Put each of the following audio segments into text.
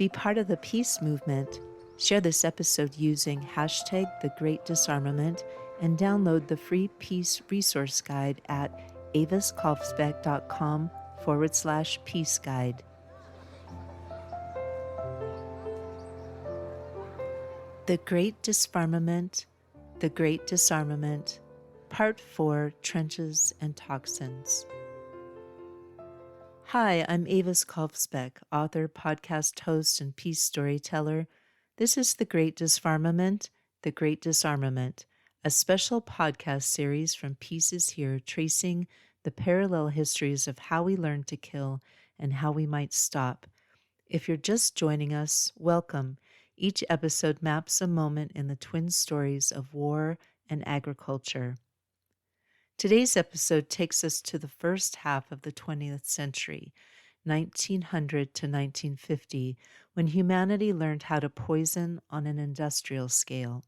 Be part of the peace movement. Share this episode using hashtag the Great Disarmament and download the free peace resource guide at aviskalfsbeck.com/peace guide. The Great Disfarmament, The Great Disarmament, Part 4, Trenches and Toxins. Hi, I'm Avis Kalfsbeck, author, podcast host, and peace storyteller. This is The Great Disfarmament, The Great Disarmament, a special podcast series from Pieces Here tracing the parallel histories of how we learn to kill and how we might stop. If you're just joining us, welcome. Each episode maps a moment in the twin stories of war and agriculture. Today's episode takes us to the first half of the 20th century, 1900 to 1950, when humanity learned how to poison on an industrial scale.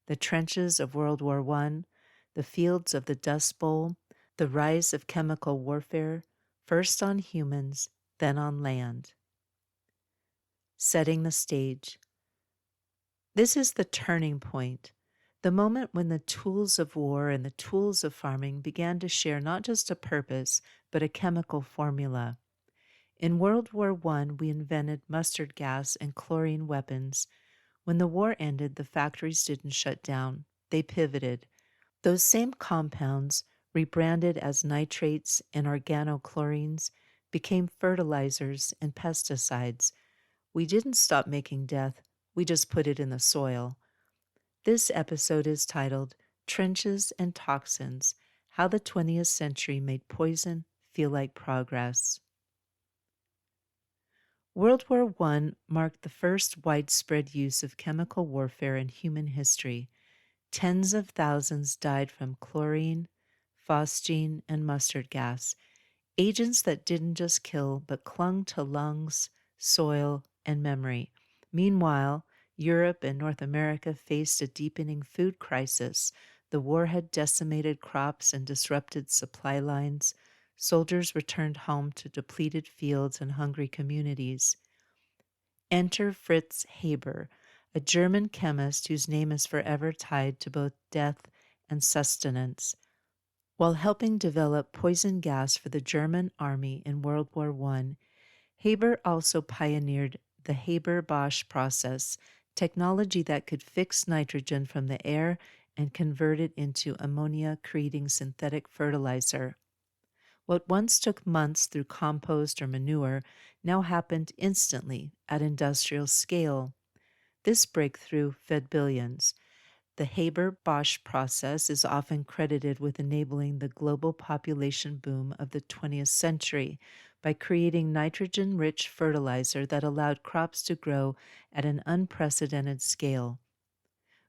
The trenches of World War I, the fields of the Dust Bowl, the rise of chemical warfare, first on humans, then on land. Setting the stage. This is the turning point. The moment when the tools of war and the tools of farming began to share not just a purpose, but a chemical formula. In World War I, we invented mustard gas and chlorine weapons. When the war ended, the factories didn't shut down. They pivoted. Those same compounds, rebranded as nitrates and organochlorines, became fertilizers and pesticides. We didn't stop making death. We just put it in the soil. This episode is titled Trenches and Toxins, How the 20th Century Made Poison Feel Like Progress. World War I marked the first widespread use of chemical warfare in human history. Tens of thousands died from chlorine, phosgene, and mustard gas, agents that didn't just kill but clung to lungs, soil, and memory. Meanwhile, Europe and North America faced a deepening food crisis. The war had decimated crops and disrupted supply lines. Soldiers returned home to depleted fields and hungry communities. Enter Fritz Haber, a German chemist whose name is forever tied to both death and sustenance. While helping develop poison gas for the German army in World War I, Haber also pioneered the Haber-Bosch process, technology that could fix nitrogen from the air and convert it into ammonia, creating synthetic fertilizer. What once took months through compost or manure now happened instantly at industrial scale. This breakthrough fed billions. The Haber-Bosch process is often credited with enabling the global population boom of the 20th century by creating nitrogen-rich fertilizer that allowed crops to grow at an unprecedented scale.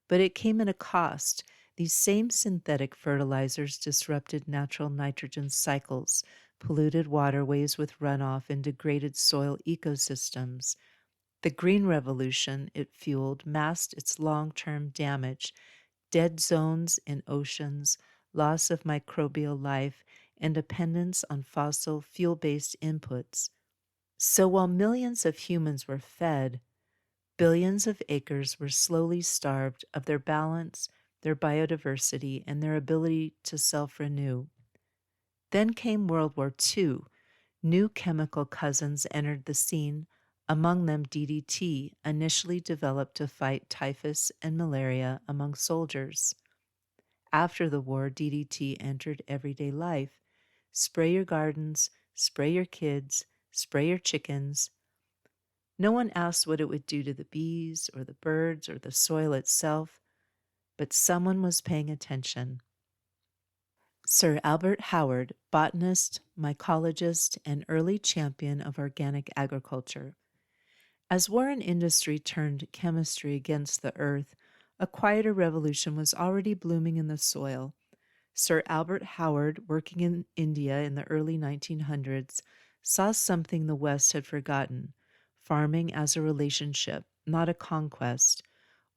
But it came at a cost. These same synthetic fertilizers disrupted natural nitrogen cycles, polluted waterways with runoff, and degraded soil ecosystems. The Green Revolution it fueled masked its long-term damage: dead zones in oceans, loss of microbial life, and dependence on fossil fuel-based inputs. So while millions of humans were fed, billions of acres were slowly starved of their balance, their biodiversity, and their ability to self-renew. Then came World War II. New chemical cousins entered the scene, among them DDT, initially developed to fight typhus and malaria among soldiers. After the war, DDT entered everyday life. Spray your gardens, spray your kids, spray your chickens. No one asked what it would do to the bees or the birds or the soil itself, but someone was paying attention. Sir Albert Howard, botanist, mycologist, and early champion of organic agriculture. As war and industry turned chemistry against the earth, a quieter revolution was already blooming in the soil. Sir Albert Howard, working in India in the early 1900s, saw something the West had forgotten: farming as a relationship, not a conquest.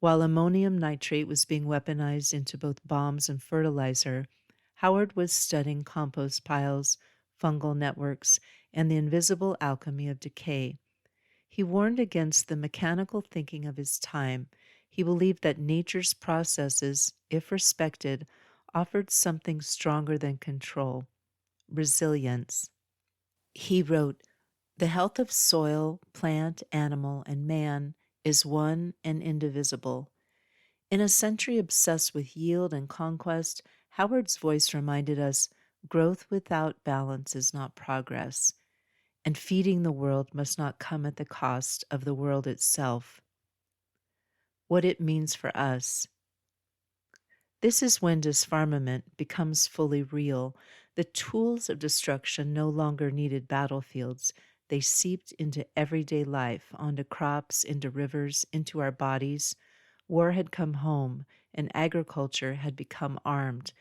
While ammonium nitrate was being weaponized into both bombs and fertilizer, Howard was studying compost piles, fungal networks, and the invisible alchemy of decay. He warned against the mechanical thinking of his time. He believed that nature's processes, if respected, offered something stronger than control: resilience. He wrote, "The health of soil, plant, animal, and man is one and indivisible." In a century obsessed with yield and conquest, Howard's voice reminded us growth without balance is not progress, and feeding the world must not come at the cost of the world itself. What it means for us. This is when disfarmament becomes fully real. The tools of destruction no longer needed battlefields. They seeped into everyday life, onto crops, into rivers, into our bodies. War had come home, and agriculture had become armed.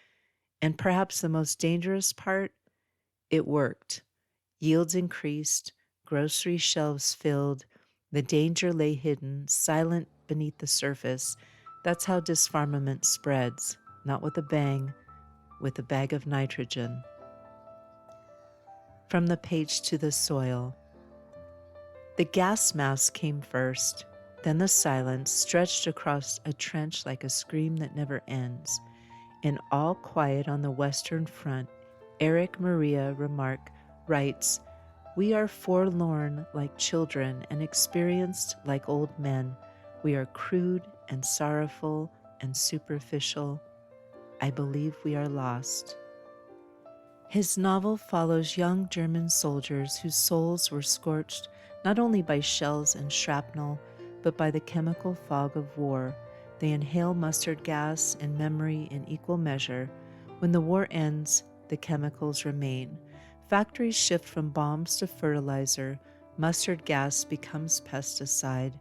And perhaps the most dangerous part, it worked. Yields increased, grocery shelves filled, the danger lay hidden, silent beneath the surface. That's how disfarmament spreads, not with a bang, with a bag of nitrogen. From the page to the soil. The gas mask came first, then the silence stretched across a trench like a scream that never ends. In all quiet on the Western Front, Eric Maria Remarque writes, "We are forlorn like children and experienced like old men. We are crude and sorrowful and superficial. I believe we are lost." His novel follows young German soldiers whose souls were scorched not only by shells and shrapnel, but by the chemical fog of war. They inhale mustard gas and memory in equal measure. When the war ends, the chemicals remain. Factories shift from bombs to fertilizer. Mustard gas becomes pesticide,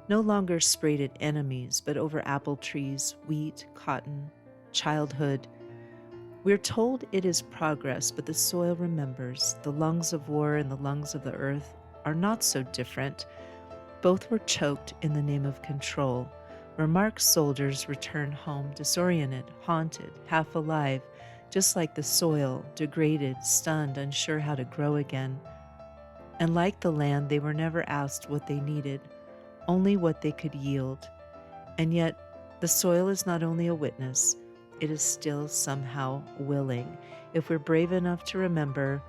no longer sprayed at enemies, but over apple trees, wheat, cotton, childhood. We're told it is progress, but the soil remembers. The lungs of war and the lungs of the earth are not so different. Both were choked in the name of control. Remarque's soldiers return home disoriented, haunted, half alive, just like the soil, degraded, stunned, unsure how to grow again. And like the land, they were never asked what they needed, only what they could yield. And yet, the soil is not only a witness, it is still somehow willing. If we're brave enough to remember,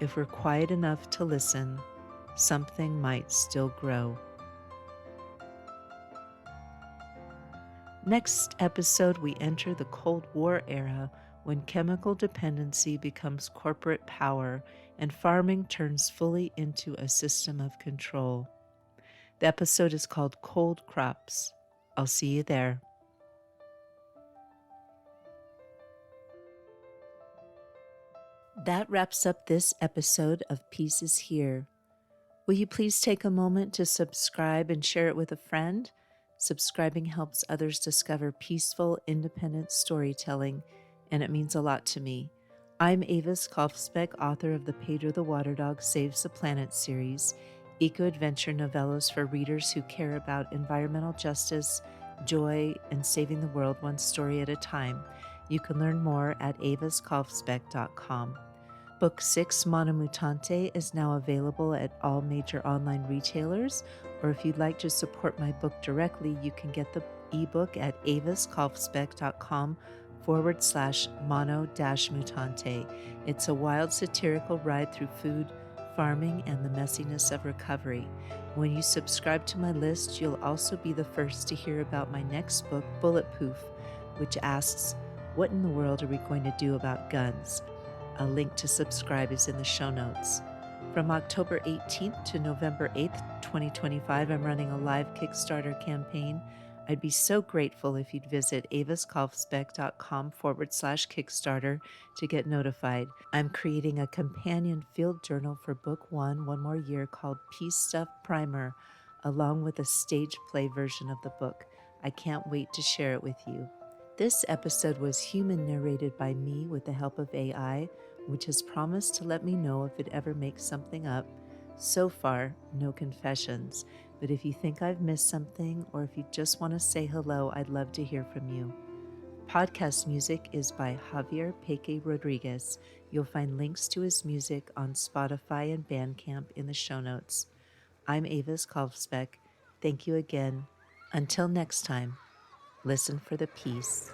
if we're quiet enough to listen, something might still grow. Next episode, we enter the Cold War era when chemical dependency becomes corporate power and farming turns fully into a system of control. The episode is called Cold Crops. I'll see you there. That wraps up this episode of Pieces Here. Will you please take a moment to subscribe and share it with a friend? Subscribing helps others discover peaceful, independent storytelling, and it means a lot to me. I'm Avis Kaufsbeck, author of the Pedro the Water Dog Saves the Planet series, eco-adventure novellas for readers who care about environmental justice, joy, and saving the world one story at a time. You can learn more at aviskaufsbeck.com. Book 6, Mono Mutante, is now available at all major online retailers, or if you'd like to support my book directly, you can get the ebook at aviskaufsbeck.com/mono-mutante. It's a wild satirical ride through food, farming, and the messiness of recovery. When you subscribe to my list, you'll also be the first to hear about my next book, Bulletproof, which asks, what in the world are we going to do about guns? A link to subscribe is in the show notes. From October 18th to November 8th, 2025, I'm running a live Kickstarter campaign. I'd be so grateful if you'd visit aviskaufsbeck.com/Kickstarter to get notified. I'm creating a companion field journal for Book 1, One More Year, called Peace Stuff Primer, along with a stage play version of the book. I can't wait to share it with you. This episode was human narrated by me with the help of AI, which has promised to let me know if it ever makes something up. So far, no confessions, but if you think I've missed something or if you just want to say hello, I'd love to hear from you. Podcast music is by Javier Peque Rodriguez. You'll find links to his music on Spotify and Bandcamp in the show notes. I'm Avis Kalfsbeck. Thank you again. Until next time, listen for the peace.